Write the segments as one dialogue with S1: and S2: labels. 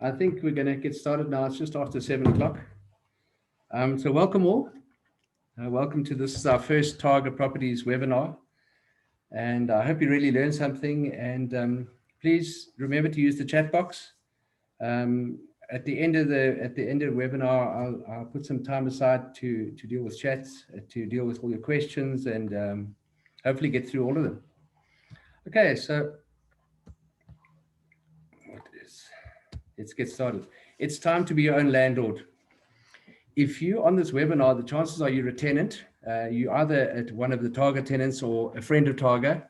S1: I think we're going to get started now. It's just after 7 o'clock. So welcome all. Welcome to this is our first Target Properties webinar. And I hope you really learned something. And please remember to use the chat box. At the end of the webinar, I'll put some time aside to deal with chats, to deal with all your questions, and hopefully get through all of them. Okay, so let's get started. It's time to be your own landlord. If you're on this webinar, the chances are you're a tenant. You're either at one of the Target tenants or a friend of Target,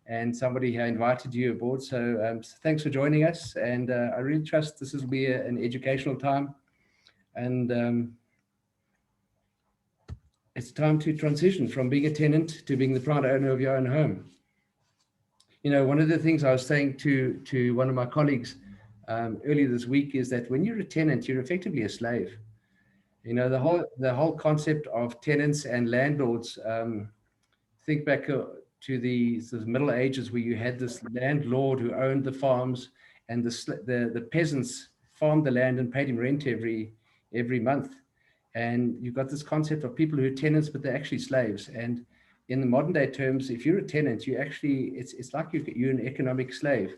S1: and somebody invited you aboard. So thanks for joining us. And I really trust this will be an educational time. And it's time to transition from being a tenant to being the proud owner of your own home. You know, one of the things I was saying to one of my colleagues earlier this week is that when you're a tenant, you're effectively a slave. You know, the whole concept of tenants and landlords, think back to the Middle Ages where you had this landlord who owned the farms, and the peasants farmed the land and paid him rent every month. And you've got this concept of people who are tenants, but they're actually slaves. And in the modern day terms, if you're a tenant, you actually, it's like you're an economic slave.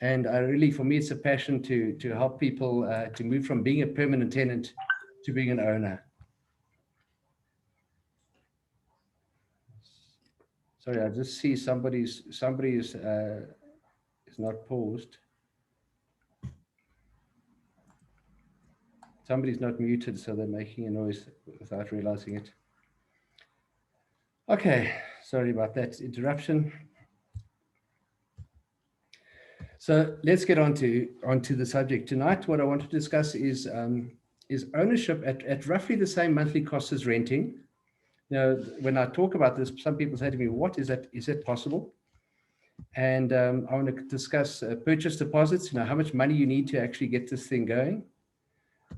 S1: And for me, it's a passion to help people to move from being a permanent tenant to being an owner. Sorry, I just see somebody's is not paused. Somebody's not muted, so they're making a noise without realizing it. Okay, sorry about that interruption. So let's get on to the subject tonight. What I want to discuss is ownership at roughly the same monthly cost as renting. Now, when I talk about this, some people say to me, "What is that? Is it possible?" And I want to discuss purchase deposits. You know, how much money you need to actually get this thing going.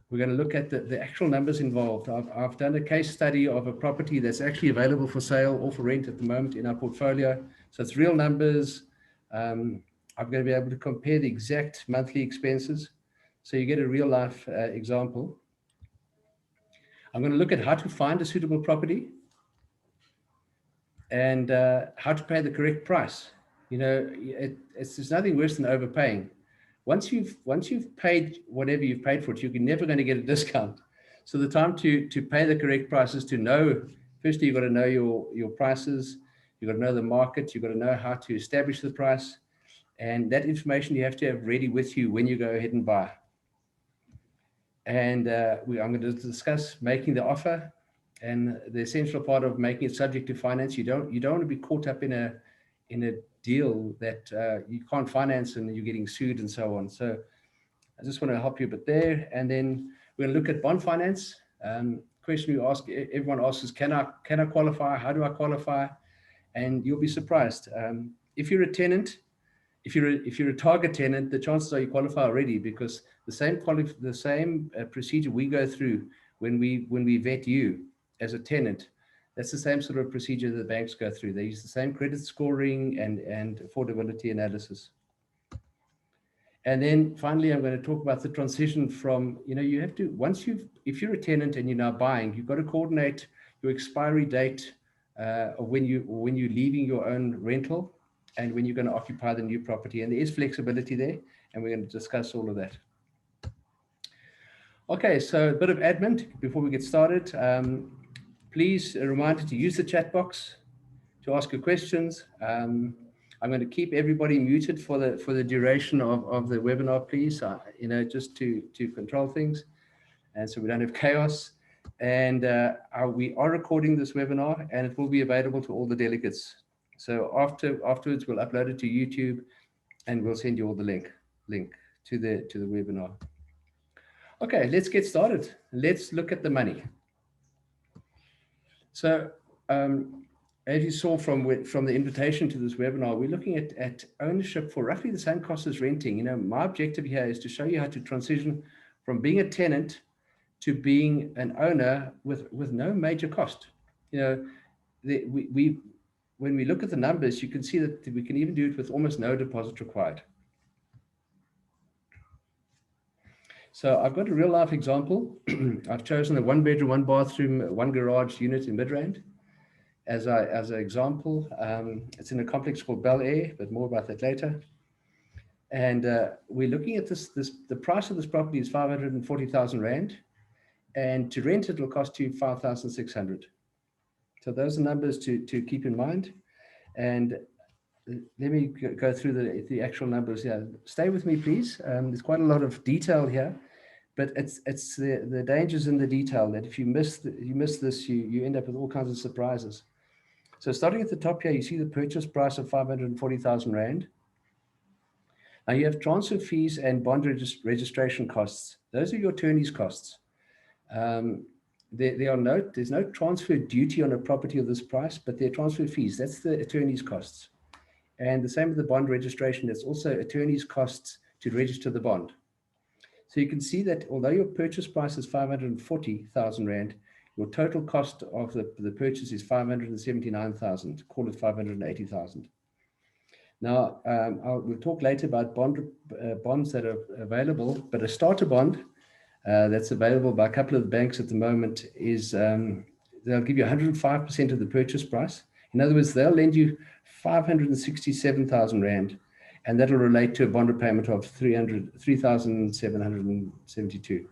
S1: We're going to look at the actual numbers involved. I've done a case study of a property that's actually available for sale or for rent at the moment in our portfolio. So it's real numbers. I'm going to be able to compare the exact monthly expenses, so you get a real life example. I'm going to look at how to find a suitable property and how to pay the correct price. You know, there's nothing worse than overpaying. Once you've paid whatever you've paid for it, you're never going to get a discount. So the time to pay the correct price is to know, firstly, you've got to know your prices, you've got to know the market, you've got to know how to establish the price, and that information you have to have ready with you when you go ahead and buy. And I'm going to discuss making the offer, and the essential part of making it subject to finance. You don't want to be caught up in a deal that you can't finance and you're getting sued and so on. So I just want to help you a bit there. And then we're going to look at bond finance. Question everyone asks is, can I qualify? How do I qualify? And you'll be surprised. If you're a tenant, if you're a Target tenant, the chances are you qualify already, because the same procedure we go through when we vet you as a tenant, that's the same sort of procedure that the banks go through. They use the same credit scoring and affordability analysis. And then finally, I'm going to talk about the transition from, you know, you have to, if you're a tenant and you're now buying, you've got to coordinate your expiry date of when you're leaving your own rental and when you're going to occupy the new property. And there is flexibility there, and we're going to discuss all of that. Okay, so a bit of admin before we get started. Please, a reminder to use the chat box to ask your questions. I'm going to keep everybody muted for the duration of the webinar, please. You know, just to control things, and so we don't have chaos. And we are recording this webinar, and it will be available to all the delegates. So afterwards, we'll upload it to YouTube, and we'll send you all the link to the webinar. Okay, let's get started. Let's look at the money. So as you saw from the invitation to this webinar, we're looking at ownership for roughly the same cost as renting. You know, my objective here is to show you how to transition from being a tenant to being an owner with no major cost. You know, when we look at the numbers, you can see that we can even do it with almost no deposit required. So I've got a real life example. I've chosen a 1 bedroom, 1 bathroom, 1 garage unit in Midrand as an example. It's in a complex called Bel Air, but more about that later. And we're looking at the price of this property is 540,000 Rand, and to rent it will cost you 5,600. So those are numbers to keep in mind. And let me go through the actual numbers here. Stay with me, please. There's quite a lot of detail here, but it's the dangers in the detail that if you miss this, you end up with all kinds of surprises. So starting at the top here, you see the purchase price of 540,000 Rand. Now you have transfer fees and bond registration costs. Those are your attorney's costs. There's no transfer duty on a property of this price, but they're transfer fees. That's the attorney's costs. And the same with the bond registration. It's also attorney's costs to register the bond. So you can see that although your purchase price is 540,000 Rand, your total cost of the purchase is 579,000, call it 580,000. Now, we'll talk later about bonds that are available, but a starter bond that's available by a couple of banks at the moment is they'll give you 105% of the purchase price. In other words, they'll lend you 567,000 Rand, and that'll relate to a bond repayment of 3,772.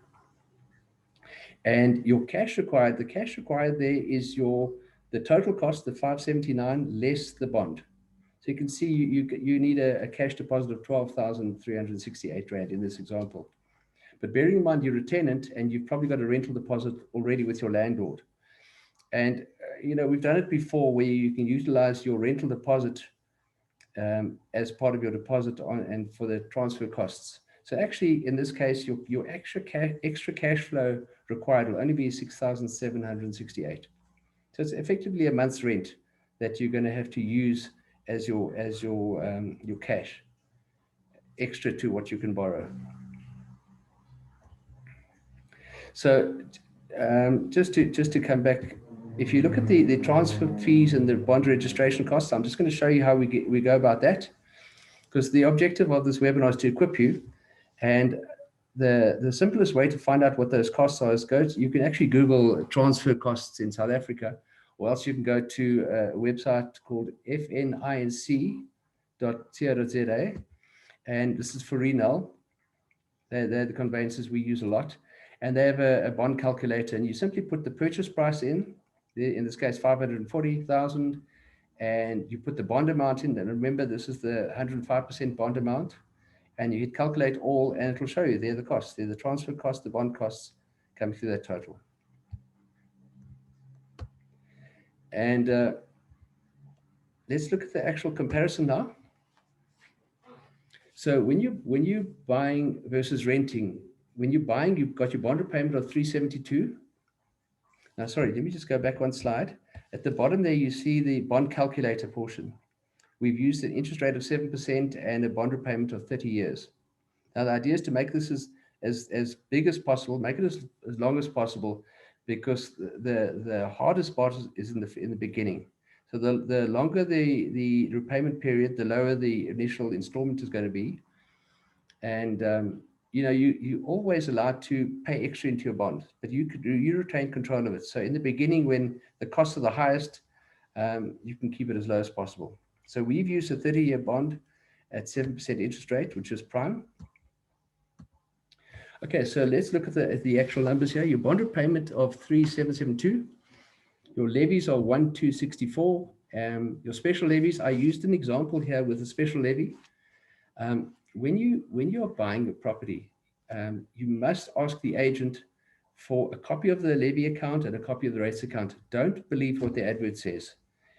S1: And your cash required, the cash required there is the total cost, the 579 less the bond. So you can see you need a cash deposit of 12,368 Rand in this example. But bearing in mind you're a tenant and you've probably got a rental deposit already with your landlord. And, we've done it before where you can utilize your rental deposit as part of your deposit and for the transfer costs. So actually, in this case, your extra cash flow required will only be 6,768. So it's effectively a month's rent that you're going to have to use as your cash, extra to what you can borrow. So just to come back, if you look at the transfer fees and the bond registration costs, I'm just going to show you how we go about that, because the objective of this webinar is to equip you. And the simplest way to find out what those costs are is you can actually Google transfer costs in South Africa, or else you can go to a website called fninc.co.za, and this is for Renal. They're the conveyances we use a lot, and they have a bond calculator, and you simply put the purchase price in this case 540,000, and you put the bond amount in, and remember this is the 105% bond amount, and you hit calculate all, and it will show you they're the costs. They're the transfer costs, the bond costs coming through that total. And let's look at the actual comparison now. So when you're buying versus renting, when you're buying, you've got your bond repayment of 372. Now, sorry, let me just go back one slide. At the bottom there, you see the bond calculator portion. We've used an interest rate of 7% and a bond repayment of 30 years. Now, the idea is to make this as big as possible, make it as long as possible, because the hardest part is in the beginning. So the longer the repayment period, the lower the initial installment is going to be. And you're always allowed to pay extra into your bond, but you retain control of it. So in the beginning, when the costs are the highest, you can keep it as low as possible. So we've used a 30-year bond at 7% interest rate, which is prime. Okay, so let's look at the actual numbers here. Your bond repayment of 3,772. Your levies are 1,264. Your special levies, I used an example here with a special levy. When you are buying a property, you must ask the agent for a copy of the levy account and a copy of the rates account. Don't believe what the advert says.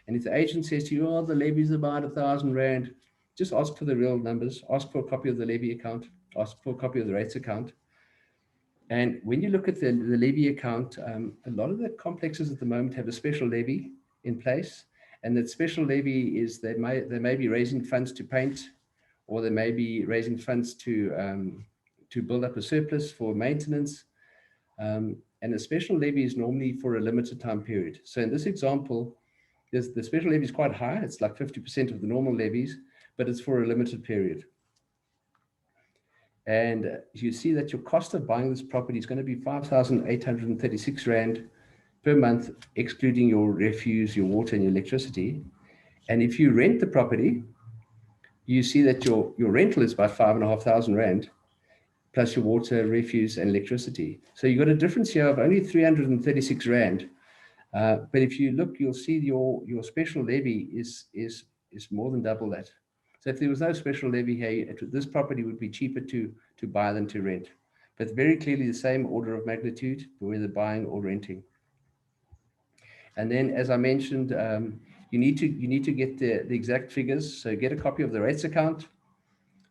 S1: And if the agent says to you, the levy is about 1,000 Rand, just ask for the real numbers, ask for a copy of the levy account, ask for a copy of the rates account. And when you look at the levy account, a lot of the complexes at the moment have a special levy in place. And that special levy is they may be raising funds to paint, or they may be raising funds to build up a surplus for maintenance. And a special levy is normally for a limited time period. So in this example, the special levy is quite high. It's like 50% of the normal levies, but it's for a limited period. And you see that your cost of buying this property is going to be 5,836 Rand per month, excluding your refuse, your water, and your electricity. And if you rent the property, you see that your rental is about 5,500 Rand, plus your water, refuse, and electricity. So you've got a difference here of only 336 Rand. But if you look, you'll see your special levy is more than double that. So if there was no special levy here, this property would be cheaper to buy than to rent. But very clearly the same order of magnitude, whether buying or renting. And then, as I mentioned, you need to get the exact figures. So get a copy of the rates account,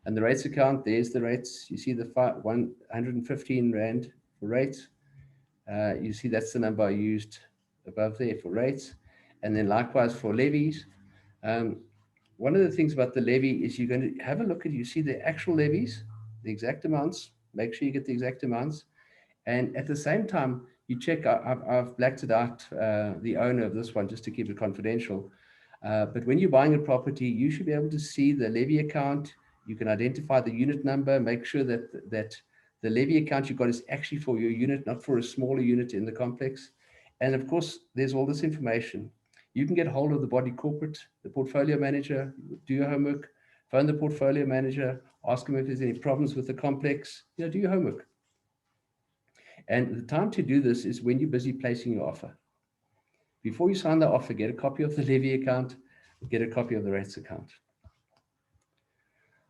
S1: and the rates account. There's the rates. You see the 115 Rand for rates. You see that's the number I used above there for rates. And then likewise for levies. One of the things about the levy is you're going to have a look at, you see the actual levies, the exact amounts, make sure you get the exact amounts. And at the same time, you check, I've blacked it out, the owner of this one, just to keep it confidential. But when you're buying a property, you should be able to see the levy account. You can identify the unit number, make sure that the levy account you've got is actually for your unit, not for a smaller unit in the complex. And of course, there's all this information. You can get hold of the body corporate, the portfolio manager, do your homework, phone the portfolio manager, ask them if there's any problems with the complex, do your homework. And the time to do this is when you're busy placing your offer. Before you sign the offer, get a copy of the levy account, get a copy of the rates account.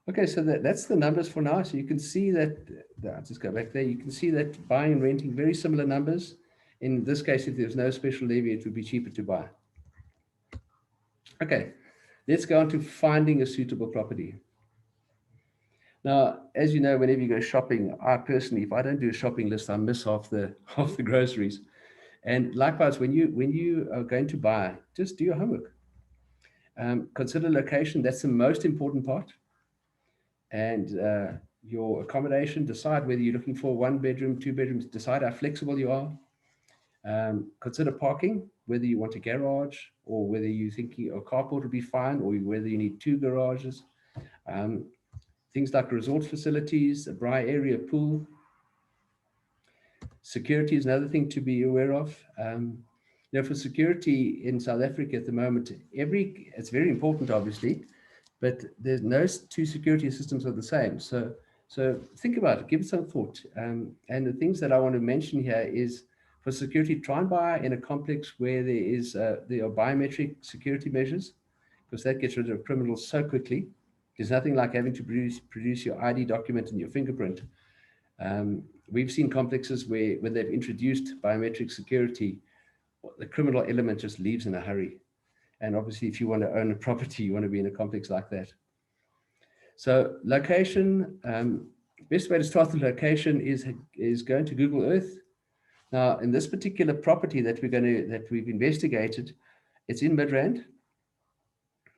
S1: Okay, so that's the numbers for now. So you can see that, I'll just go back there. You can see that buying and renting, very similar numbers. In this case, if there's no special levy, it would be cheaper to buy. Okay, let's go on to finding a suitable property. Now, as you know, whenever you go shopping, I personally, if I don't do a shopping list, I miss half the groceries. And likewise, when you are going to buy, just do your homework. Consider location. That's the most important part. And your accommodation, decide whether you're looking for 1 bedroom, 2 bedrooms, decide how flexible you are. Consider parking, whether you want a garage or whether you're thinking a carport would be fine, or whether you need 2 garages. Things like resort facilities, a braai area, pool. Security is another thing to be aware of. For security in South Africa at the moment, it's very important, obviously, but there's no 2 security systems are the same. So think about it, give it some thought. And the things that I want to mention here is, for security, try and buy in a complex where there are biometric security measures, because that gets rid of criminals so quickly. There's nothing like having to produce your ID document and your fingerprint. We've seen complexes where when they've introduced biometric security, the criminal element just leaves in a hurry. And obviously, if you want to own a property, you want to be in a complex like that. So location, best way to start the location is going to Google Earth. Now, in this particular property that we've investigated, it's in Midrand.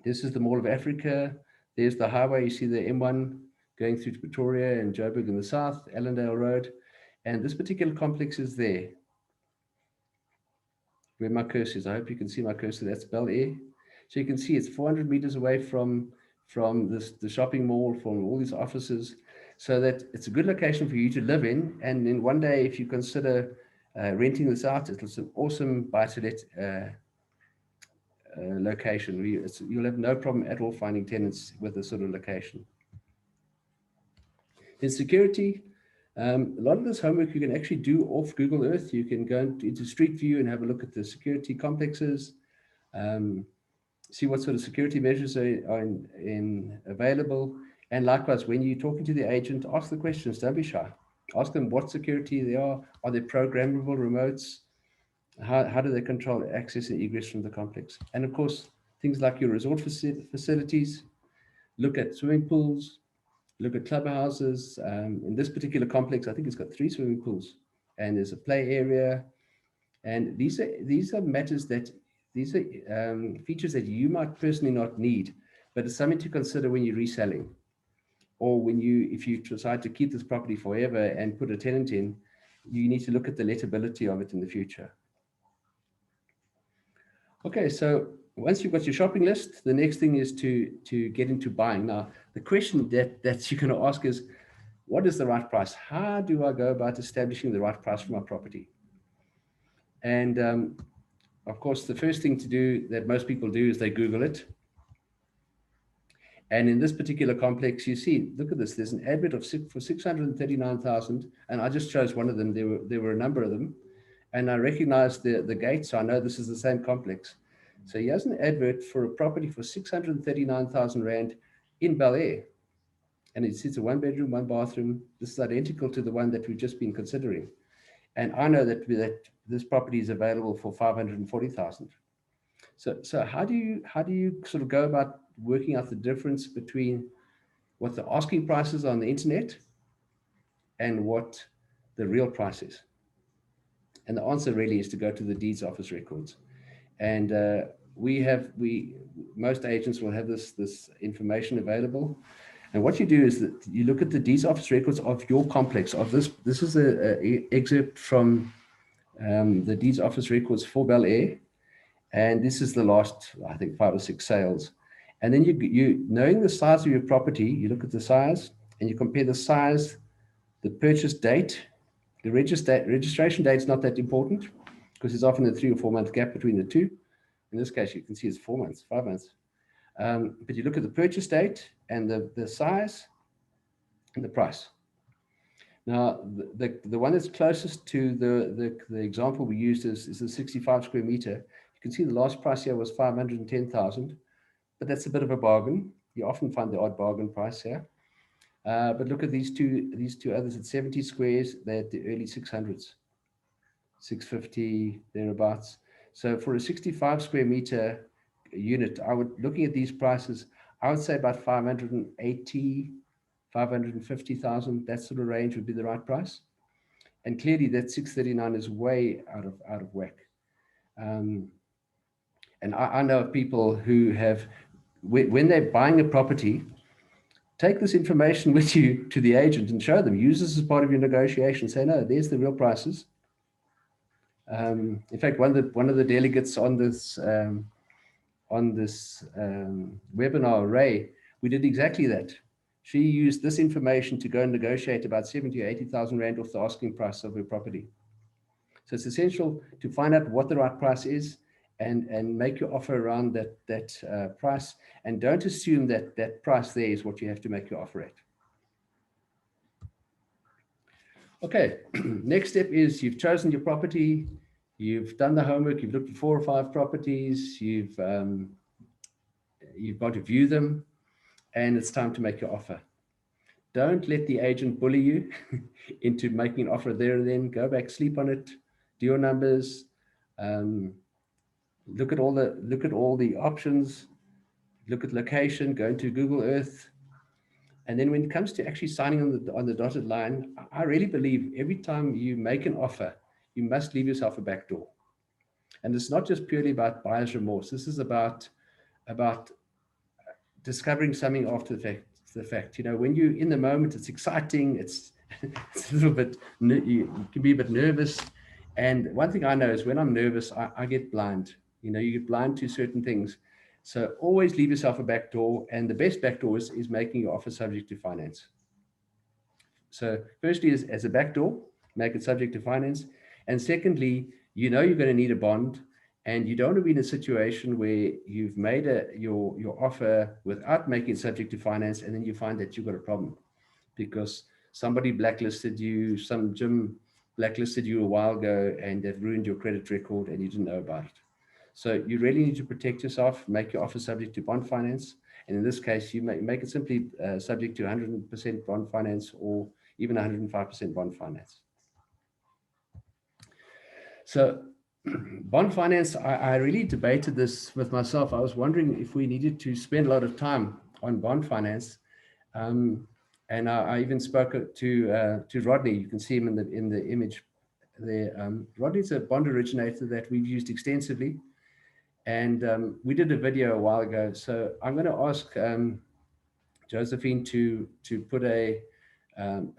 S1: This is the Mall of Africa. There's the highway. You see the M1 going through to Pretoria and Joburg in the south, Allendale Road. And this particular complex is there, where my cursor is. I hope you can see my cursor. That's Bel Air. So you can see it's 400 meters away from the shopping mall, from all these offices, so that it's a good location for you to live in. And then one day, if you consider renting this out, it's an awesome buy-to-let location. You'll have no problem at all finding tenants with this sort of location. In security, a lot of this homework you can actually do off Google Earth. You can go into Street View and have a look at the security complexes, see what sort of security measures are available. And likewise, when you're talking to the agent, ask the questions, don't be shy. Ask them what security they are they programmable remotes? How do they control access and egress from the complex? And of course, things like your resort facilities, look at swimming pools, look at clubhouses. In this particular complex, I think it's got 3 swimming pools, and there's a play area. And these are matters these are features that you might personally not need, but it's something to consider when you're reselling, or if you decide to keep this property forever and put a tenant in, you need to look at the lettability of it in the future. Okay, so once you've got your shopping list, the next thing is to get into buying. Now, the question that you're going to ask is, what is the right price? How do I go about establishing the right price for my property? And of course, the first thing to do that most people do is they Google it. And in this particular complex, you see, look at this, there's an advert for 639,000. And I just chose one of them. There were a number of them. And I recognized the gate, so I know this is the same complex. So he has an advert for a property for 639,000 Rand in Bel Air. And it's a 1-bedroom, 1-bathroom. This is identical to the one that we've just been considering. And I know that this property is available for 540,000. So how do you sort of go about working out the difference between what the asking price is on the internet and what the real price is? And the answer really is to go to the deeds office records. And most agents will have this information available. And what you do is that you look at the deeds office records of your complex. This is an excerpt from the deeds office records for Bel Air. And this is the last, I think, 5 or 6 sales. And then you knowing the size of your property, you look at the size and you compare the size, the purchase date. The registration date is not that important because there's often a 3 or 4 month gap between the two. In this case, you can see it's 4 months, 5 months. But you look at the purchase date and the size and the price. Now, the one that's closest to the example we used is the 65 square meter. You can see the last price here was 510,000, but that's a bit of a bargain. You often find the odd bargain price here. But look at these two others at 70 squares. They're at the early 600s, 650, thereabouts. So for a 65 square meter unit, looking at these prices, I would say about 580, 550,000, that sort of range would be the right price. And clearly that 639 is way out of whack. And I know of people who have, when they're buying a property, take this information with you to the agent and show them. Use this as part of your negotiation. Say, no, there's the real prices. In fact, one of the delegates on this webinar, Ray, we did exactly that. She used this information to go and negotiate about 70 or 80,000 Rand off the asking price of her property. So it's essential to find out what the right price is and make your offer around that price. And don't assume that price there is what you have to make your offer at. Okay, next step is you've chosen your property, you've done the homework, you've looked at 4 or 5 properties, you've got to view them, and it's time to make your offer. Don't let the agent bully you into making an offer there and then. Go back, sleep on it, do your numbers, look at all the options, look at location, go into Google Earth. And then when it comes to actually signing on the dotted line, I really believe every time you make an offer, you must leave yourself a back door. And it's not just purely about buyer's remorse. This is about discovering something after the fact. You know, when you're in the moment, it's exciting. It's a little bit, you can be a bit nervous. And one thing I know is when I'm nervous, I get blind. You know, you get blind to certain things. So always leave yourself a back door. And the best back door is making your offer subject to finance. So firstly, as a back door, make it subject to finance. And secondly, you know you're going to need a bond. And you don't want to be in a situation where you've made your offer without making it subject to finance, and then you find that you've got a problem because somebody blacklisted you, some gym blacklisted you a while ago, and they've ruined your credit record and you didn't know about it. So you really need to protect yourself, make your offer subject to bond finance. And in this case, you make it simply subject to 100% bond finance or even 105% bond finance. So bond finance, I really debated this with myself. I was wondering if we needed to spend a lot of time on bond finance. And I even spoke to Rodney. You can see him in the image there. Rodney's a bond originator that we've used extensively. And we did a video a while ago. So I'm going to ask Josephine to put a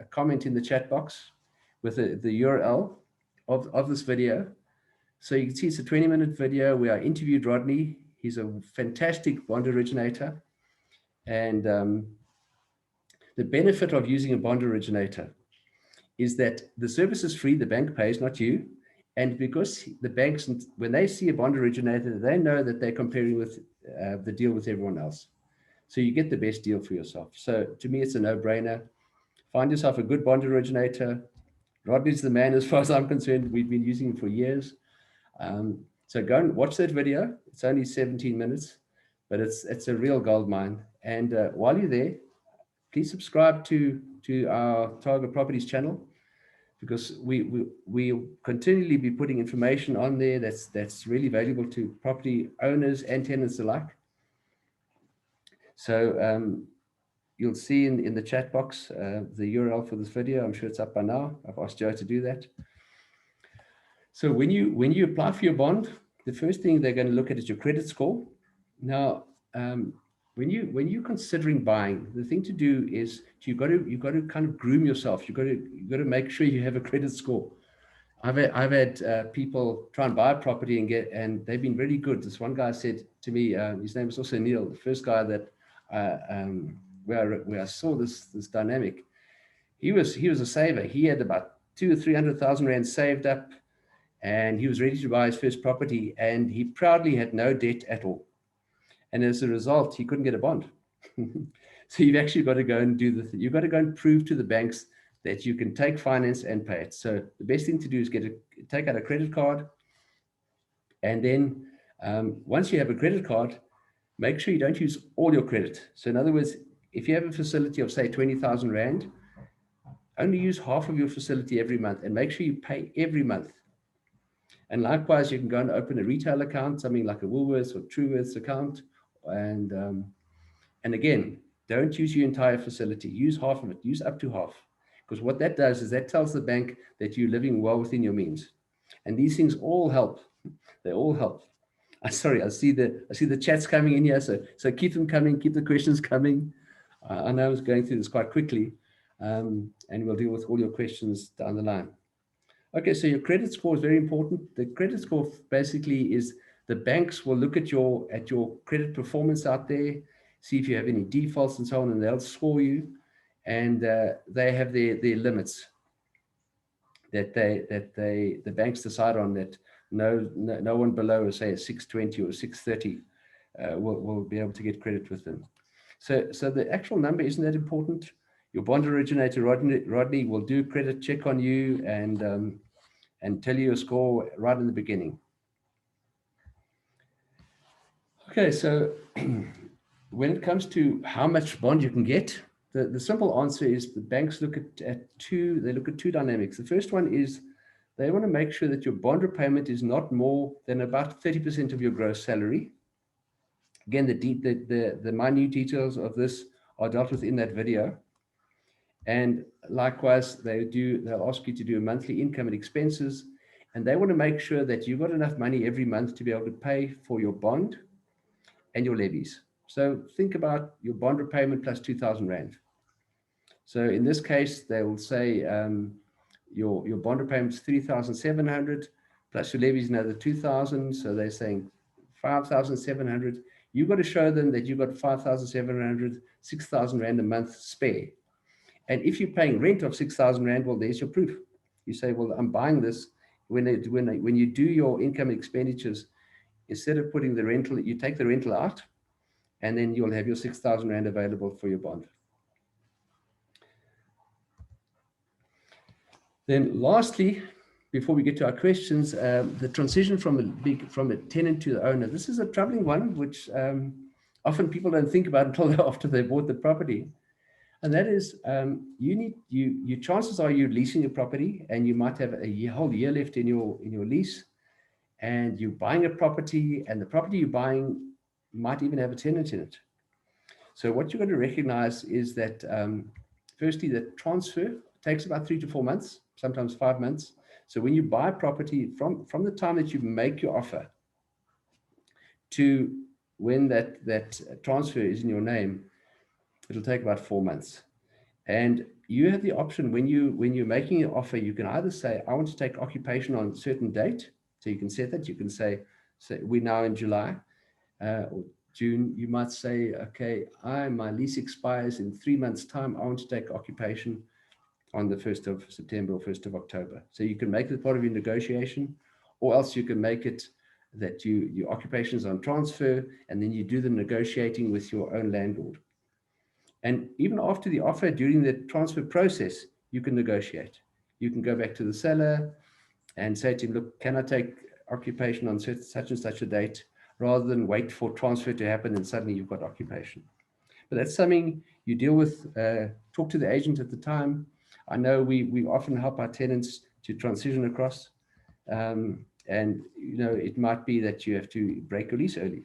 S1: comment in the chat box with the URL of this video. So you can see it's a 20-minute video where I interviewed Rodney. He's a fantastic bond originator. And The benefit of using a bond originator is that the service is free, the bank pays, not you. And because the banks, when they see a bond originator, they know that they're comparing with the deal with everyone else. So you get the best deal for yourself. So to me, it's a no-brainer. Find yourself a good bond originator. Rodney's the man as far as I'm concerned. We've been using him for years. So go and watch that video. It's only 17 minutes, but it's a real gold mine. And while you're there, please subscribe to our Target Properties channel, because we continually be putting information on there that's really valuable to property owners and tenants alike. So you'll see in the chat box the URL for this video. I'm sure it's up by now. I've asked Joe to do that. So when you apply for your bond, the first thing they're going to look at is your credit score. Now, when you're considering buying, the thing to do is you've got to kind of groom yourself. You've got to make sure you have a credit score. I've had people try and buy a property and they've been really good. This one guy said to me, his name is also Neil, the first guy that where I saw this dynamic. He was a saver. He had about 200,000 or 300,000 rand saved up, and he was ready to buy his first property, and he proudly had no debt at all. And as a result, he couldn't get a bond. So you've actually got to go and you've got to go and prove to the banks that you can take finance and pay it. So the best thing to do is take out a credit card. And then once you have a credit card, make sure you don't use all your credit. So in other words, if you have a facility of say 20,000 Rand, only use half of your facility every month and make sure you pay every month. And likewise, you can go and open a retail account, something like a Woolworths or Truworths account. And again, don't use your entire facility. Use half of it. Use up to half. Because what that does is that tells the bank that you're living well within your means. And these things all help. They all help. Sorry, I see the chats coming in here. So keep them coming. Keep the questions coming. I know I was going through this quite quickly. And we'll deal with all your questions down the line. Okay, so your credit score is very important. The credit score basically is the banks will look at your credit performance out there, see if you have any defaults and so on, and they'll score you. And they have their limits that the banks decide on, that no one below, say, a 620 or 630 will be able to get credit with them. So the actual number isn't that important. Your bond originator, Rodney, will do a credit check on you and tell you your score right in the beginning. Okay, so when it comes to how much bond you can get, the simple answer is the banks look at two dynamics. The first one is they want to make sure that your bond repayment is not more than about 30% of your gross salary. Again, the minute details of this are dealt with in that video. And likewise, they'll ask you to do a monthly income and expenses, and they want to make sure that you've got enough money every month to be able to pay for your bond and your levies. So think about your bond repayment plus 2,000 Rand. So in this case, they will say your bond repayment is 3,700 plus your levies another 2,000. So they're saying 5,700. You've got to show them that you've got 5,700, 6,000 Rand a month spare. And if you're paying rent of 6,000 Rand, well, there's your proof. You say, well, I'm buying this. When you do your income expenditures, instead of putting the rental, you take the rental out, and then you'll have your 6,000 Rand available for your bond. Then lastly, before we get to our questions, the transition from a tenant to the owner. This is a troubling one, which often people don't think about until after they bought the property. And that is, your chances are you're leasing a property, and you might have a whole year left in your lease, and you're buying a property, and the property you're buying might even have a tenant in it. So what you're going to recognize is that, firstly, the transfer takes about 3 to 4 months, sometimes 5 months. So when you buy a property, from the time that you make your offer to when that transfer is in your name, it'll take about 4 months. And you have the option when you're making an offer, you can either say, I want to take occupation on a certain date. So you can set that. You can say we're now in July, or June, you might say, okay, my lease expires in 3 months' time. I want to take occupation on the 1st of September or 1st of October. So you can make it part of your negotiation, or else you can make it that your occupation is on transfer, and then you do the negotiating with your own landlord. And even after the offer, during the transfer process, you can negotiate. You can go back to the seller and say to him, look, can I take occupation on such and such a date, rather than wait for transfer to happen and suddenly you've got occupation. But that's something you deal with, talk to the agent at the time. I know we often help our tenants to transition across. And, it might be that you have to break a lease early.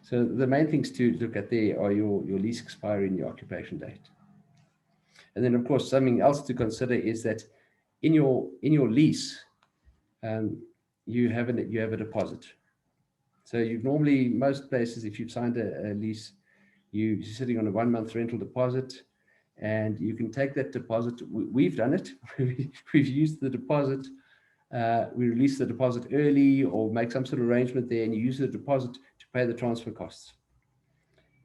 S1: So the main things to look at there are your lease expiry and your occupation date. And then, of course, something else to consider is that in your lease, you have a deposit. So you've normally, most places, if you've signed a lease, you're sitting on a 1-month rental deposit, and you can take that deposit. We've done it. We've used the deposit. We release the deposit early or make some sort of arrangement there, and you use the deposit to pay the transfer costs.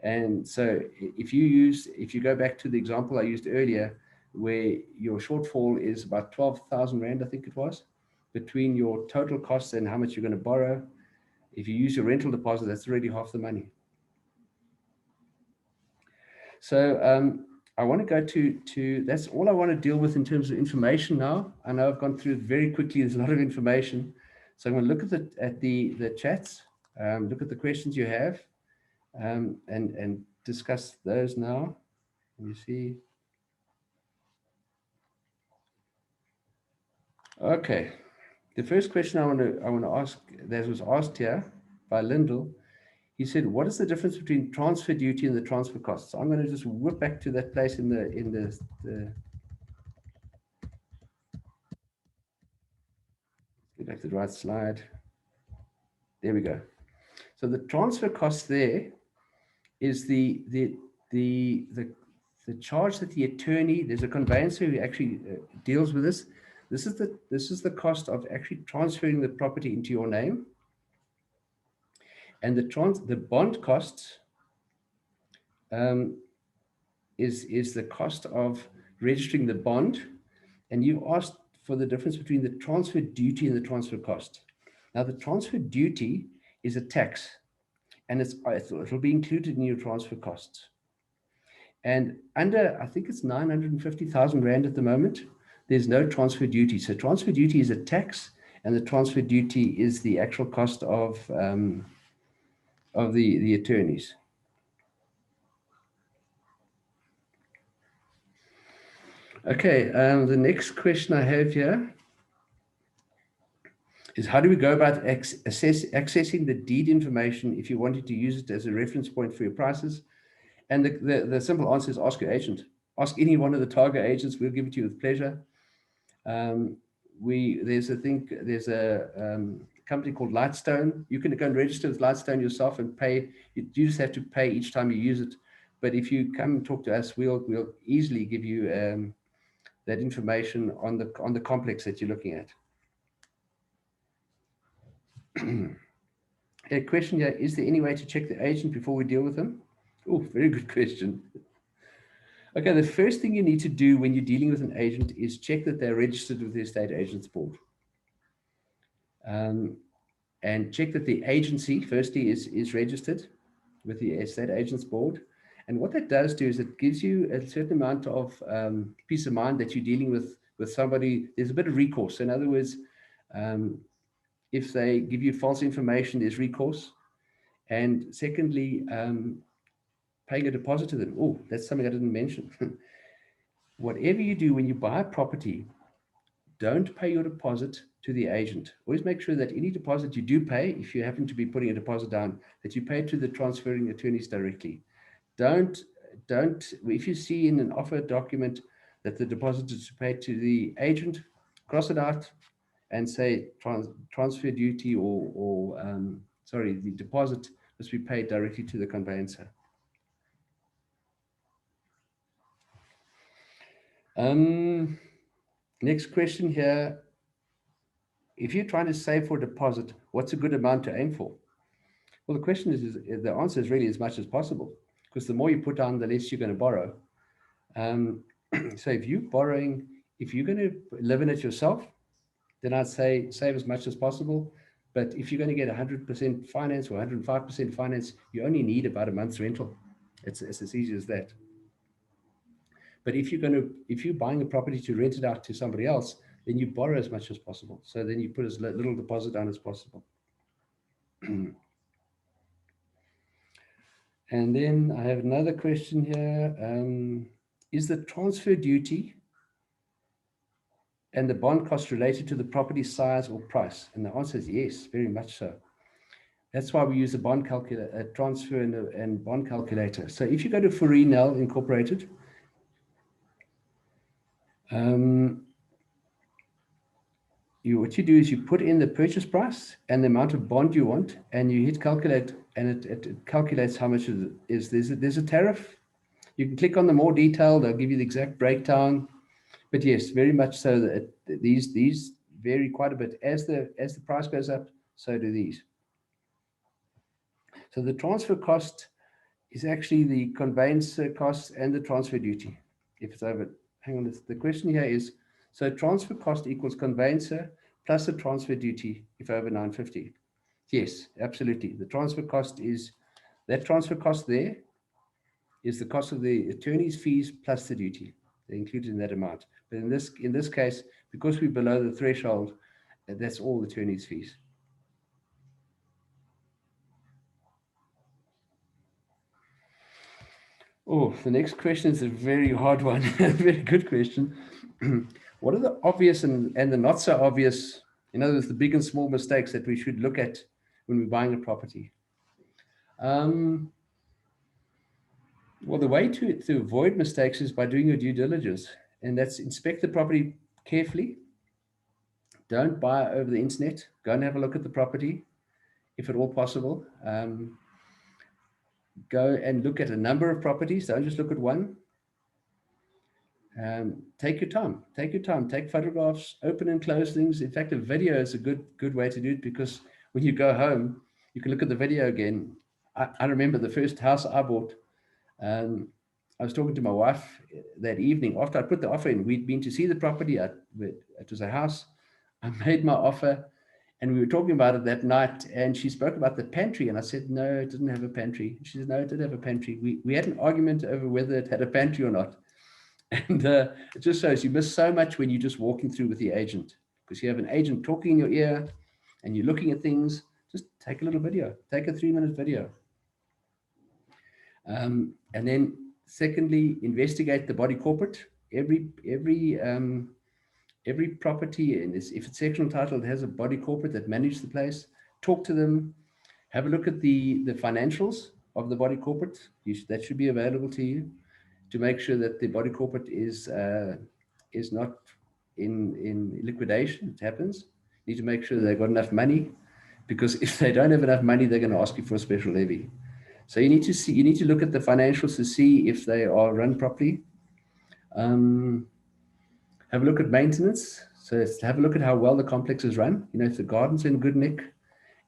S1: And so if you go back to the example I used earlier, where your shortfall is about 12,000 Rand, I think it was, between your total costs and how much you're going to borrow. If you use your rental deposit, that's already half the money. So I want to go to that's all I want to deal with in terms of information now. I know I've gone through it very quickly. There's a lot of information. So I'm going to look at the chats, look at the questions you have, and discuss those now. Let me see. Okay. The first question I want to ask, that was asked here by Lyndall. He said, what is the difference between transfer duty and the transfer costs? So I'm going to just whip back to that place in the get back to the right slide. There we go. So the transfer cost there is the charge that the attorney, there's a conveyancer who actually deals with this. This is the cost of actually transferring the property into your name. And the bond cost is the cost of registering the bond. And you asked for the difference between the transfer duty and the transfer cost. Now, the transfer duty is a tax, and it'll be included in your transfer costs. And under, I think it's 950,000 Rand at the moment, there's no transfer duty. So transfer duty is a tax, and the transfer duty is the actual cost of the attorneys. Okay, the next question I have here is, how do we go about accessing the deed information if you wanted to use it as a reference point for your prices? And the simple answer is ask your agent. Ask any one of the target agents. We'll give it to you with pleasure. There's a company called Lightstone. You can go and register with Lightstone yourself and pay. You just have to pay each time you use it. But if you come and talk to us, we'll easily give you that information on the complex that you're looking at. A question here, is there any way to check the agent before we deal with them? Oh, very good question. Okay, the first thing you need to do when you're dealing with an agent is check that they're registered with the Estate Agents Board. And check that the agency, firstly, is registered with the Estate Agents Board. And what that does do is it gives you a certain amount of peace of mind that you're dealing with somebody. There's a bit of recourse. So in other words, if they give you false information, there's recourse. And secondly, paying a deposit to them. Oh, that's something I didn't mention. Whatever you do when you buy a property, don't pay your deposit to the agent. Always make sure that any deposit you do pay, if you happen to be putting a deposit down, that you pay to the transferring attorneys directly. Don't, if you see in an offer document that the deposit is paid to the agent, cross it out and say transfer duty or the deposit must be paid directly to the conveyancer. Next question here. if you're trying to save for a deposit, what's a good amount to aim for? Well, the question is the answer is really as much as possible, because the more you put down, the less you're going to borrow. So if you're borrowing, if you're going to live in it yourself, then I'd say save as much as possible. But if you're going to get 100% finance or 105% finance, you only need about a month's rental. It's as easy as that. But if you're buying a property to rent it out to somebody else, then you borrow as much as possible. So then you put as little deposit down as possible. And then I have another question here. Is the transfer duty and the bond cost related to the property size or price? And the answer is yes, very much so. That's why we use a bond calculator, a transfer and bond calculator. So if you go to Forenel Incorporated, what you do is you put in the purchase price and the amount of bond you want, and you hit calculate, and it calculates how much it is. There's a tariff. You can click on the more detail. They'll give you the exact breakdown. But yes, very much so that these vary quite a bit. As the price goes up, so do these. So the transfer cost is actually the conveyance costs and the transfer duty. If it's over, hang on, the question here is, so transfer cost equals conveyancer plus the transfer duty if over 950. Yes, absolutely. The transfer cost is, that transfer cost there is the cost of the attorney's fees plus the duty. They're included in that amount. But in this case, because we're below the threshold, that's all the attorney's fees. Oh, the next question is a very hard one. Very good question. What are the obvious and the not so obvious, in other words, the big and small mistakes that we should look at when we're buying a property? Well, the way to avoid mistakes is by doing your due diligence, and that's inspect the property carefully. Don't buy over the internet. Go and have a look at the property, if at all possible. Go and look at a number of properties. Don't just look at one. Take your time. Take photographs, open and close things. In fact, a video is a good way to do it, because when you go home, you can look at the video again. I remember the first house I bought. I was talking to my wife that evening after I put the offer in. We'd been to see the property. It was a house. I made my offer, and we were talking about it that night. And she spoke about the pantry, and I said, no, it didn't have a pantry. She said, no, it did have a pantry. We had an argument over whether it had a pantry or not. And it just shows you miss so much when you're just walking through with the agent, because you have an agent talking in your ear and you're looking at things. Just take a little video, take a 3-minute video. And then secondly, investigate the body corporate. Every property, and if it's sectional title, it has a body corporate that manages the place. Talk to them, have a look at the financials of the body corporate. That should be available to you, to make sure that the body corporate is not in liquidation. It happens. You need to make sure they've got enough money, because if they don't have enough money, they're going to ask you for a special levy. So you need to look at the financials to see if they are run properly. Have a look at maintenance. So have a look at how well the complex is run. If the garden's in good nick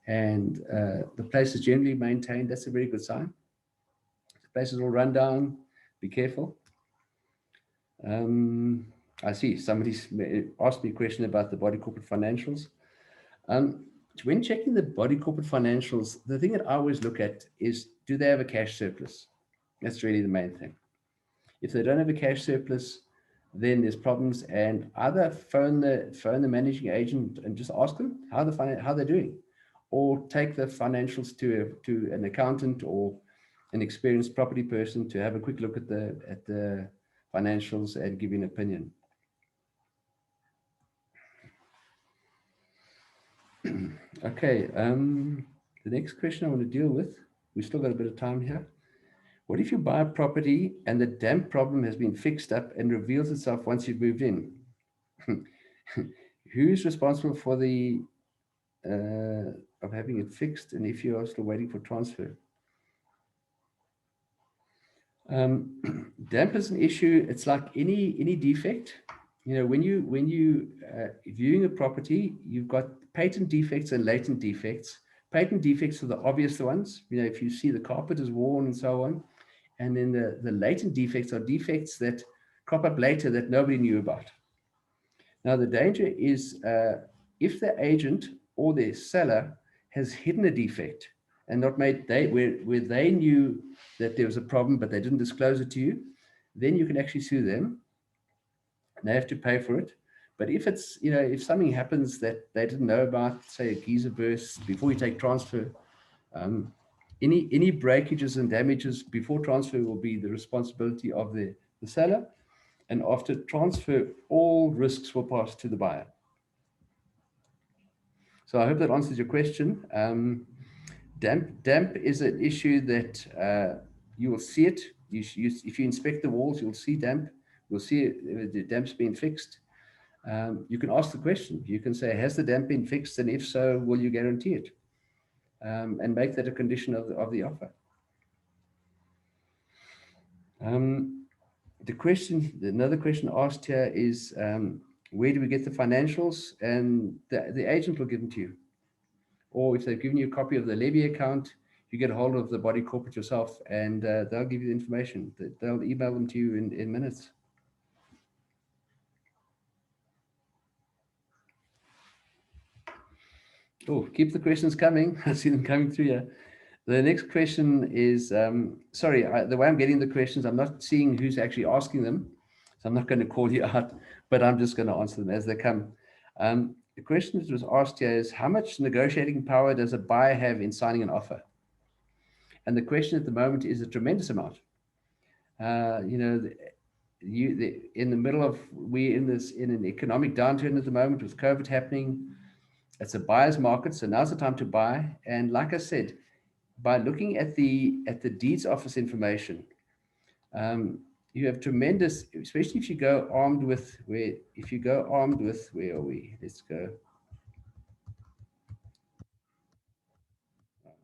S1: and the place is generally maintained, that's a very good sign. If the place is all run down, be careful. I see somebody's asked me a question about the body corporate financials. When checking the body corporate financials, the thing that I always look at is, do they have a cash surplus? That's really the main thing. If they don't have a cash surplus, then there's problems, and either phone the managing agent and just ask them how they're doing, or take the financials to an accountant or an experienced property person to have a quick look at the financials and give you an opinion. Okay, the next question I want to deal with, we've still got a bit of time here. What if you buy a property and the damp problem has been fixed up and reveals itself once you've moved in? Who's responsible for the of having it fixed, and if you are still waiting for transfer? Damp is an issue. It's like any defect. when you viewing a property, you've got patent defects and latent defects. Patent defects are the obvious ones. If you see the carpet is worn and so on. And then the latent defects are defects that crop up later that nobody knew about. Now, the danger is if the agent or the seller has hidden a defect and not made, where they knew that there was a problem, but they didn't disclose it to you, then you can actually sue them and they have to pay for it. But if it's, if something happens that they didn't know about, say a geyser burst before you take transfer, any breakages and damages before transfer will be the responsibility of the seller. And after transfer, all risks will pass to the buyer. So I hope that answers your question. Damp is an issue that you will see it. If you inspect the walls, you'll see damp. You'll see the damp's been fixed. You can ask the question. You can say, has the damp been fixed? And if so, will you guarantee it? And make that a condition of the offer. Another question asked here is, where do we get the financials? And the agent will give them to you. Or if they've given you a copy of the levy account, you get a hold of the body corporate yourself, and they'll give you the information. They'll email them to you in minutes. Oh, keep the questions coming. I see them coming through here. The next question is, sorry, the way I'm getting the questions, I'm not seeing who's actually asking them. So I'm not going to call you out, but I'm just going to answer them as they come. The question that was asked here is, how much negotiating power does a buyer have in signing an offer? And the question at the moment is a tremendous amount. In the middle of, we're in an economic downturn at the moment with COVID happening. It's a buyer's market, so now's the time to buy. And like I said, by looking at the deeds office information, you have tremendous, especially if you go armed with, where are we? Let's go.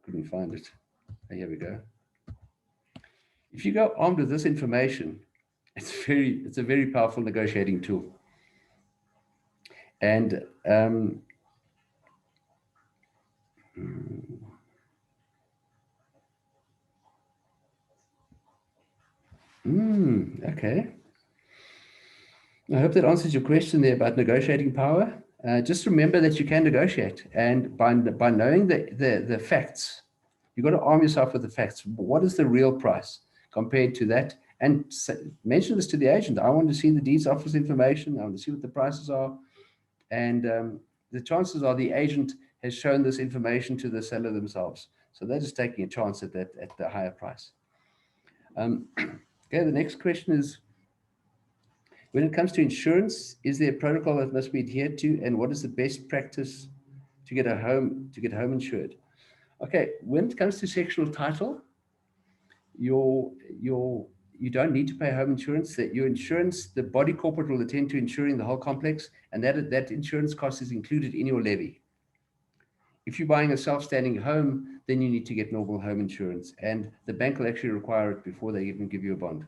S1: Couldn't find it. Oh, here we go. If you go armed with this information, it's a very powerful negotiating tool. And okay. I hope that answers your question there about negotiating power. Just remember that you can negotiate, and by knowing the facts, you've got to arm yourself with the facts. What is the real price compared to that? And mention this to the agent. I want to see the deeds office information. I want to see what the prices are. And the chances are the agent has shown this information to the seller themselves. So they're just taking a chance at the higher price. Okay, the next question is, when it comes to insurance, is there a protocol that must be adhered to, and what is the best practice to get home insured? Okay, when it comes to sectional title, you don't need to pay home insurance. That your insurance, the body corporate will attend to insuring the whole complex, and that insurance cost is included in your levy. If you're buying a self-standing home, then you need to get normal home insurance, and the bank will actually require it before they even give you a bond.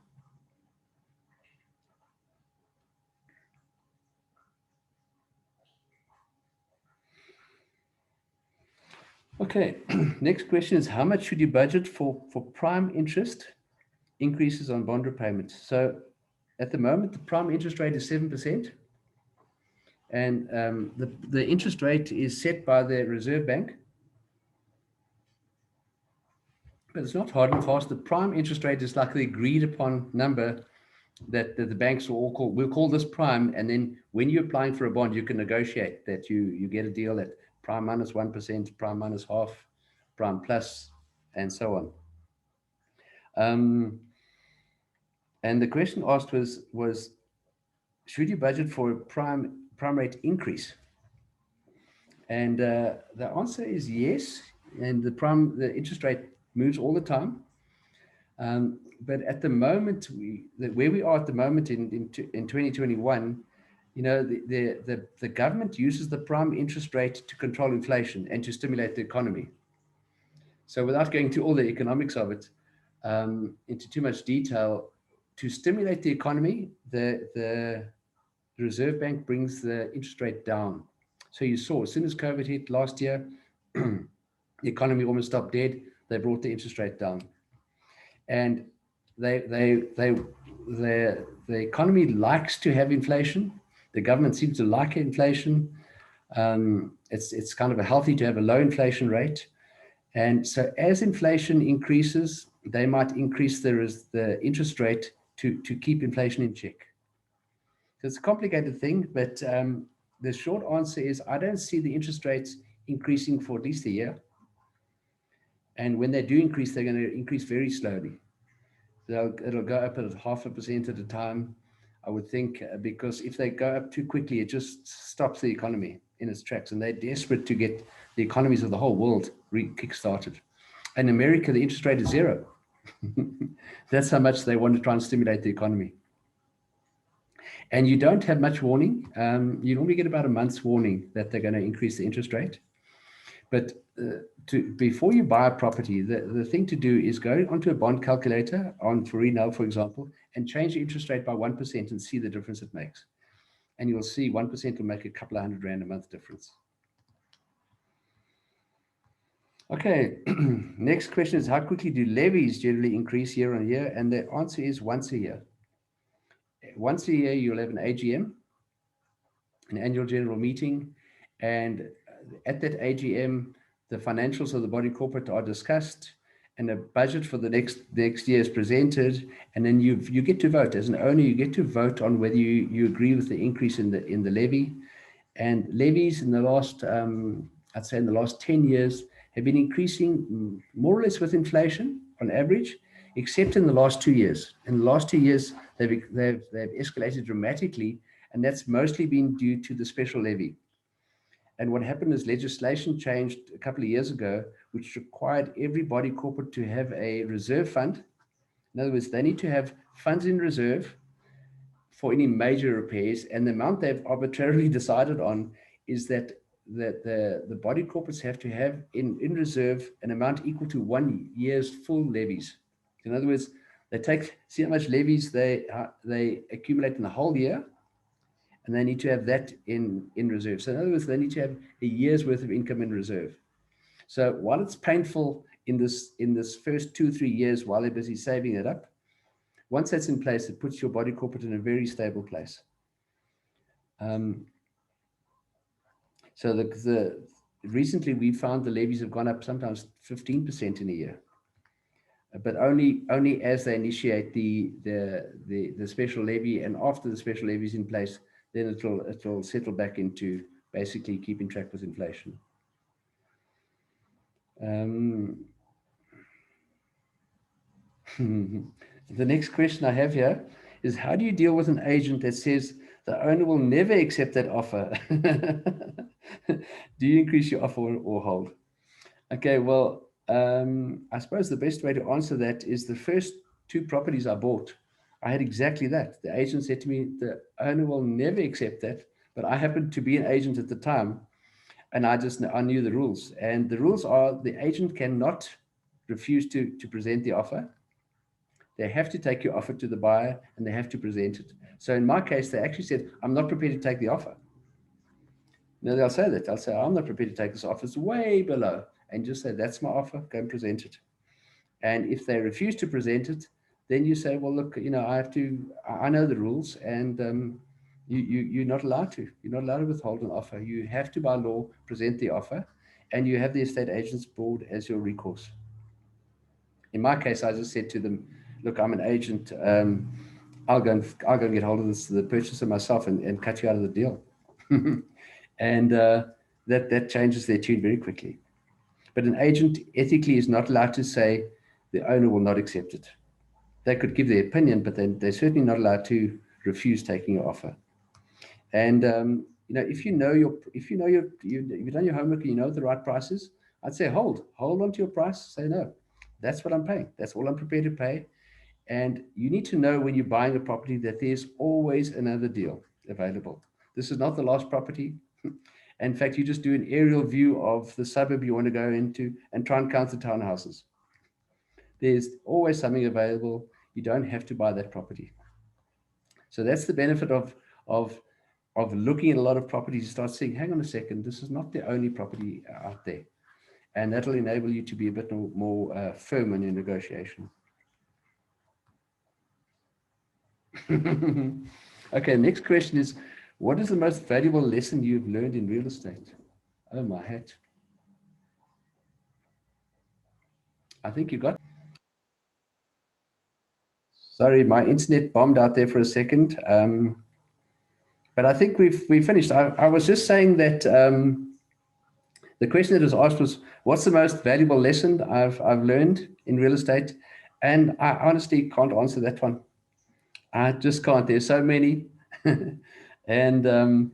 S1: Okay, next question is, how much should you budget for prime interest increases on bond repayments? So at the moment, the prime interest rate is 7%. And the interest rate is set by the Reserve Bank. But it's not hard and fast. The prime interest rate is like the agreed upon number that the banks will all call. We'll call this prime. And then when you're applying for a bond, you can negotiate that you get a deal at prime minus 1%, prime minus half, prime plus, and so on. And the question asked was, should you budget for a prime rate increase? And the answer is yes. And the interest rate moves all the time. But at the moment, where we are at the moment in 2021, the government uses the prime interest rate to control inflation and to stimulate the economy. So without going to all the economics of it into too much detail, to stimulate the economy, the the Reserve Bank brings the interest rate down. So you saw, as soon as COVID hit last year, the economy almost stopped dead. They brought the interest rate down. And the economy likes to have inflation. The government seems to like inflation. It's kind of healthy to have a low inflation rate. And so as inflation increases, they might increase the interest rate to keep inflation in check. So it's a complicated thing, but the short answer is I don't see the interest rates increasing for at least a year. And when they do increase, they're going to increase very slowly. So it'll go up at 0.5% at a time, I would think, because if they go up too quickly, it just stops the economy in its tracks. And they're desperate to get the economies of the whole world kick-started. In America, the interest rate is 0. That's how much they want to try and stimulate the economy. And you don't have much warning. You normally get about a month's warning that they're going to increase the interest rate. But before you buy a property, the thing to do is go onto a bond calculator on Farina, for example, and change the interest rate by 1% and see the difference it makes. And you'll see 1% will make a couple of $100 a month difference. Okay, next question is, how quickly do levies generally increase year on year? And the answer is once a year. Once a year, you'll have an AGM, an annual general meeting, and at that AGM, the financials of the body corporate are discussed, and a budget for the next year is presented, and then you get to vote. As an owner, you get to vote on whether you agree with the increase in the levy. And levies in the last, I'd say in the last 10 years, have been increasing more or less with inflation on average, except in the last 2 years. In the last 2 years, they've escalated dramatically, and that's mostly been due to the special levy. And what happened is legislation changed a couple of years ago, which required every body corporate to have a reserve fund. In other words, they need to have funds in reserve for any major repairs, and the amount they've arbitrarily decided on is that the body corporates have to have in reserve an amount equal to 1 year's full levies. In other words, see how much levies they accumulate in the whole year, and they need to have that in reserve. So in other words, they need to have a year's worth of income in reserve. So while it's painful in this first 2-3 years while they're busy saving it up, once that's in place, it puts your body corporate in a very stable place. So recently we found the levies have gone up sometimes 15% in a year, but only as they initiate the special levy, and after the special levy is in place, then it'll settle back into basically keeping track with inflation. The next question I have here is, how do you deal with an agent that says the owner will never accept that offer? Do you increase your offer or hold? Okay, well, I suppose the best way to answer that is the first 2 properties I bought, I had exactly that. The agent said to me, the owner will never accept that, but I happened to be an agent at the time, and I knew the rules. And the rules are the agent cannot refuse to present the offer. They have to take your offer to the buyer, and they have to present it. So in my case, they actually said, I'm not prepared to take the offer. No, they'll say that. They'll say, I'm not prepared to take this offer. It's way below. And just say, that's my offer. Go and present it. And if they refuse to present it, then you say, well, look, I know the rules, and you're not allowed to. You're not allowed to withhold an offer. You have to, by law, present the offer, and you have the estate agents board as your recourse. In my case, I just said to them, look, I'm an agent. I'll go and get hold of the purchaser myself and cut you out of the deal. And that changes their tune very quickly. But an agent ethically is not allowed to say the owner will not accept it. They could give their opinion, but they're certainly not allowed to refuse taking your offer. And if you've done your homework and you know what the right price is, I'd say hold on to your price. Say no, that's what I'm paying. That's all I'm prepared to pay. And you need to know when you're buying a property that there's always another deal available. This is not the last property. In fact, you just do an aerial view of the suburb you want to go into and try and count the townhouses. There's always something available. You don't have to buy that property. So that's the benefit of looking at a lot of properties, you start saying, hang on a second, this is not the only property out there. And that'll enable you to be a bit more firm in your negotiation. Okay, next question is, what is the most valuable lesson you've learned in real estate? Oh, my hat. I think you got. Sorry, my internet bombed out there for a second. But I think we finished. I was just saying that the question that was asked was, what's the most valuable lesson I've learned in real estate? And I honestly can't answer that one. I just can't. There's so many. And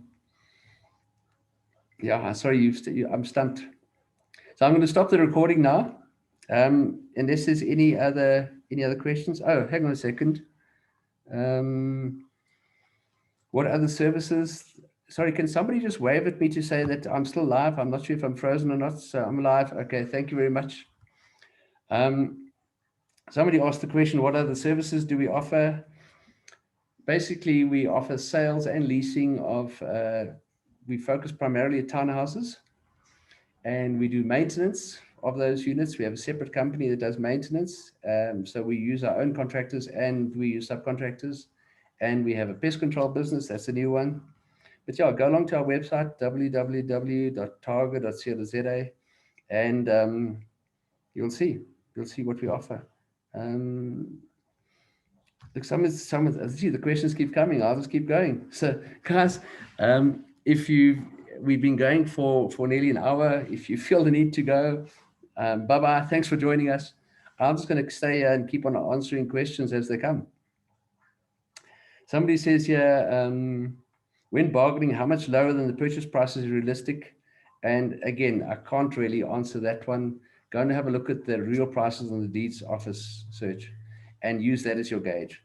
S1: yeah, sorry, I'm stumped. So I'm going to stop the recording now. Unless there's any other questions. Oh, hang on a second. What other services? Sorry, can somebody just wave at me to say that I'm still live? I'm not sure if I'm frozen or not, so I'm live. Okay, thank you very much. Somebody asked the question, what other services do we offer? Basically, we offer sales and leasing of, we focus primarily at townhouses, and we do maintenance of those units. We have a separate company that does maintenance. So we use our own contractors and we use subcontractors. And we have a pest control business. That's a new one. But yeah, go along to our website, www.targa.co.za, and you'll see what we offer. Look, see, the questions keep coming. I'll just keep going. So, guys, we've been going for nearly an hour. If you feel the need to go, bye-bye. Thanks for joining us. I'm just going to stay here and keep on answering questions as they come. Somebody says here, when bargaining, how much lower than the purchase price is realistic? And again, I can't really answer that one. Go and have a look at the real prices on the deeds office search and use that as your gauge.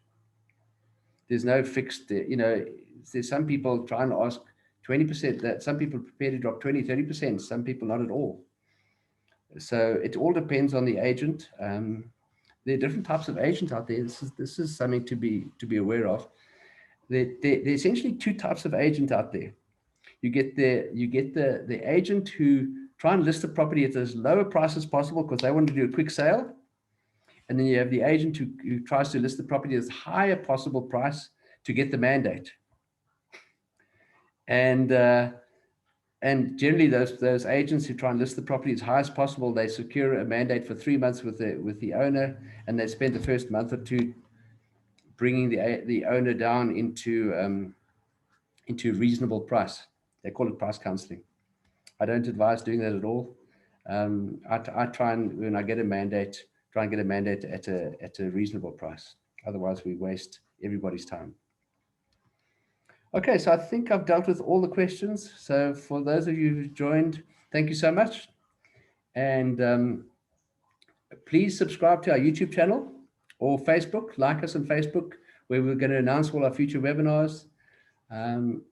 S1: There's no fixed, there's some people trying to ask 20%, that some people prepare to drop 20, 30%, some people not at all. So it all depends on the agent. There are different types of agents out there. This is something to be aware of. There are essentially two types of agent out there. You get the agent who try and list the property at as low a price as possible because they want to do a quick sale. And then you have the agent who tries to list the property as high a possible price to get the mandate. And generally those agents who try and list the property as high as possible, they secure a mandate for 3 months with the owner, and they spend the first month or two bringing the owner down into reasonable price. They call it price counseling. I don't advise doing that at all. I try and, when I get a mandate, try and get a mandate at a reasonable price. Otherwise, we waste everybody's time. Okay, so I think I've dealt with all the questions. So for those of you who joined, thank you so much. And please subscribe to our YouTube channel or Facebook. Like us on Facebook, where we're going to announce all our future webinars. On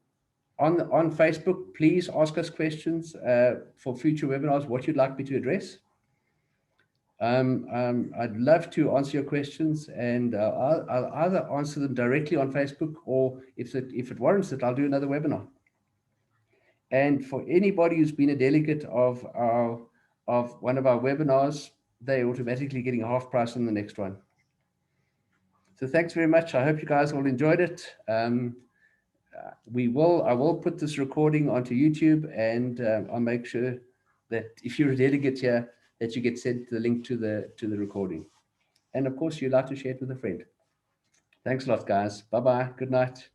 S1: Facebook, please ask us questions for future webinars, what you'd like me to address. I'd love to answer your questions, and I'll either answer them directly on Facebook, or if it warrants it, I'll do another webinar. And for anybody who's been a delegate of one of our webinars, they're automatically getting a half price on the next one. So thanks very much. I hope you guys all enjoyed it. I will put this recording onto YouTube, and I'll make sure that if you're a delegate here, that you get sent the link to the recording. And of course, you'd like to share it with a friend. Thanks a lot, guys. Bye-bye. Good night.